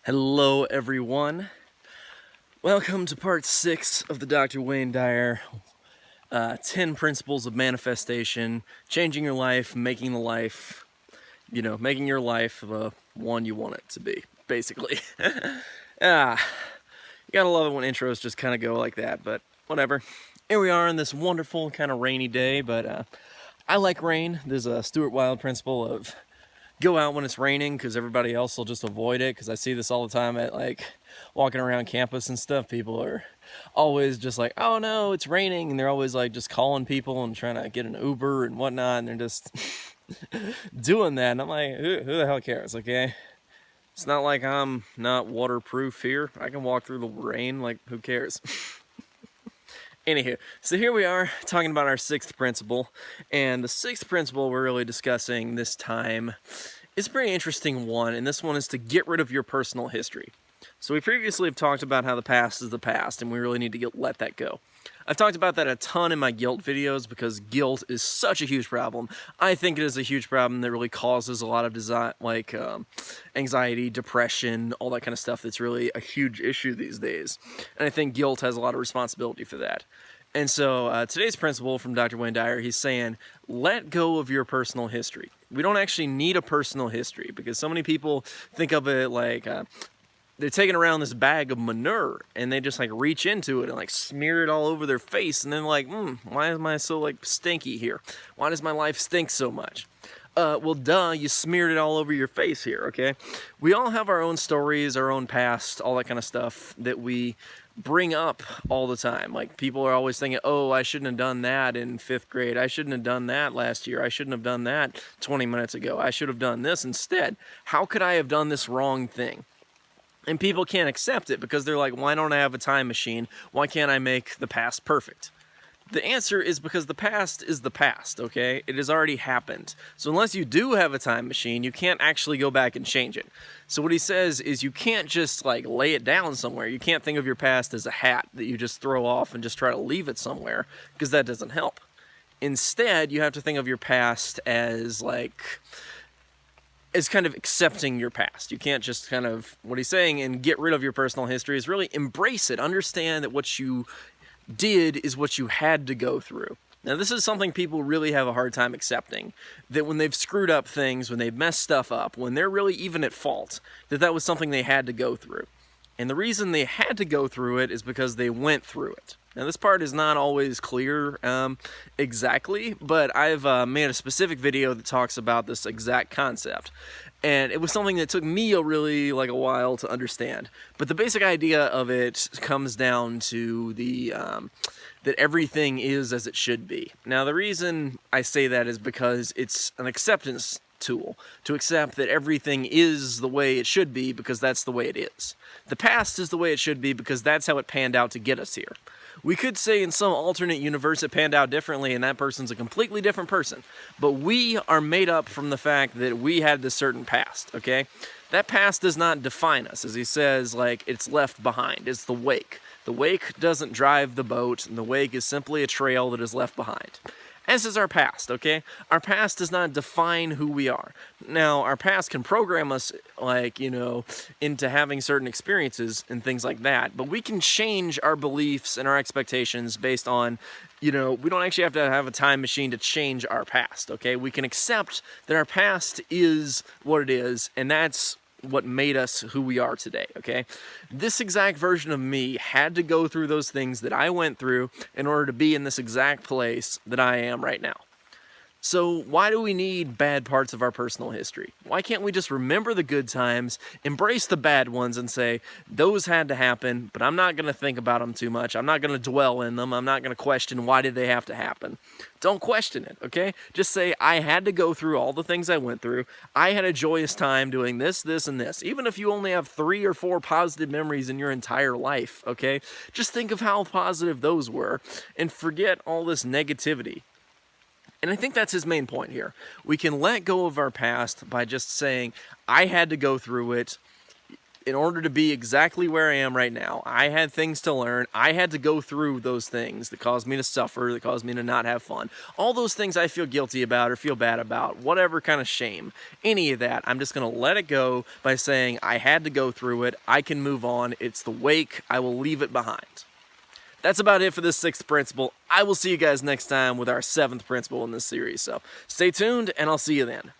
Hello everyone, welcome to part 6 of the Dr. Wayne Dyer 10 Principles of Manifestation, changing your life, making the life, making your life the one you want it to be, basically. You gotta love it when intros just kind of go like that, but whatever. Here we are on this wonderful kind of rainy day, but I like rain. There's a Stuart Wilde principle of go out when it's raining because everybody else will just avoid it, because I see this all the time at walking around campus and stuff. People are always just like, oh no, it's raining, and they're always like just calling people and trying to get an Uber and whatnot, and they're just doing that, and I'm like, who the hell cares? Okay, it's not like I'm not waterproof here. I can walk through the rain, like who cares? Anywho, so here we are talking about our 6th principle, and the 6th principle we're really discussing this time is a pretty interesting one, and this one is to get rid of your personal history. So we previously have talked about how the past is the past, and we really need to let that go. I've talked about that a ton in my guilt videos because guilt is such a huge problem. I think it is a huge problem that really causes a lot of anxiety, depression, all that kind of stuff that's really a huge issue these days. And I think guilt has a lot of responsibility for that. And so today's principle from Dr. Wayne Dyer, he's saying, let go of your personal history. We don't actually need a personal history because so many people think of it like they're taking around this bag of manure and they just reach into it and smear it all over their face, and then why am I so stinky here? Why does my life stink so much? Well, duh, you smeared it all over your face here, okay? We all have our own stories, our own past, all that kind of stuff that we bring up all the time. People are always thinking, oh, I shouldn't have done that in 5th grade. I shouldn't have done that last year. I shouldn't have done that 20 minutes ago. I should have done this instead. How could I have done this wrong thing? And people can't accept it because they're like, why don't I have a time machine? Why can't I make the past perfect? The answer is because the past is the past, okay? It has already happened. So unless you do have a time machine, you can't actually go back and change it. So what he says is you can't just lay it down somewhere. You can't think of your past as a hat that you just throw off and just try to leave it somewhere, because that doesn't help. Instead, you have to think of your past as kind of accepting your past. You can't just what he's saying, and get rid of your personal history is really embrace it. Understand that what you did is what you had to go through. Now, this is something people really have a hard time accepting, that when they've screwed up things, when they've messed stuff up, when they're really even at fault, that was something they had to go through. And the reason they had to go through it is because they went through it. Now, this part is not always clear exactly, but I've made a specific video that talks about this exact concept. And it was something that took me a while to understand. But the basic idea of it comes down to that everything is as it should be. Now, the reason I say that is because it's an acceptance tool to accept that everything is the way it should be because that's the way it is. The past is the way it should be because that's how it panned out to get us here. We could say in some alternate universe it panned out differently and that person's a completely different person. But we are made up from the fact that we had this certain past, okay? That past does not define us. As he says, it's left behind. It's the wake. The wake doesn't drive the boat, and the wake is simply a trail that is left behind. As is our past, okay? Our past does not define who we are. Now, our past can program us, into having certain experiences and things like that, but we can change our beliefs and our expectations based on, we don't actually have to have a time machine to change our past, okay? We can accept that our past is what it is, and that's what made us who we are today, okay? This exact version of me had to go through those things that I went through in order to be in this exact place that I am right now. So why do we need bad parts of our personal history? Why can't we just remember the good times, embrace the bad ones, and say, those had to happen, but I'm not going to think about them too much. I'm not going to dwell in them. I'm not going to question why did they have to happen. Don't question it, okay? Just say, I had to go through all the things I went through. I had a joyous time doing this, this, and this. Even if you only have 3 or 4 positive memories in your entire life, okay? Just think of how positive those were and forget all this negativity. And I think that's his main point here. We can let go of our past by just saying, I had to go through it. in order to be exactly where I am right now, I had things to learn. I had to go through those things that caused me to suffer, that caused me to not have fun. All those things I feel guilty about or feel bad about, whatever kind of shame, any of that, I'm just going to let it go by saying I had to go through it. I can move on. It's the wake. I will leave it behind. That's about it for this 6th principle. I will see you guys next time with our 7th principle in this series. So stay tuned, and I'll see you then.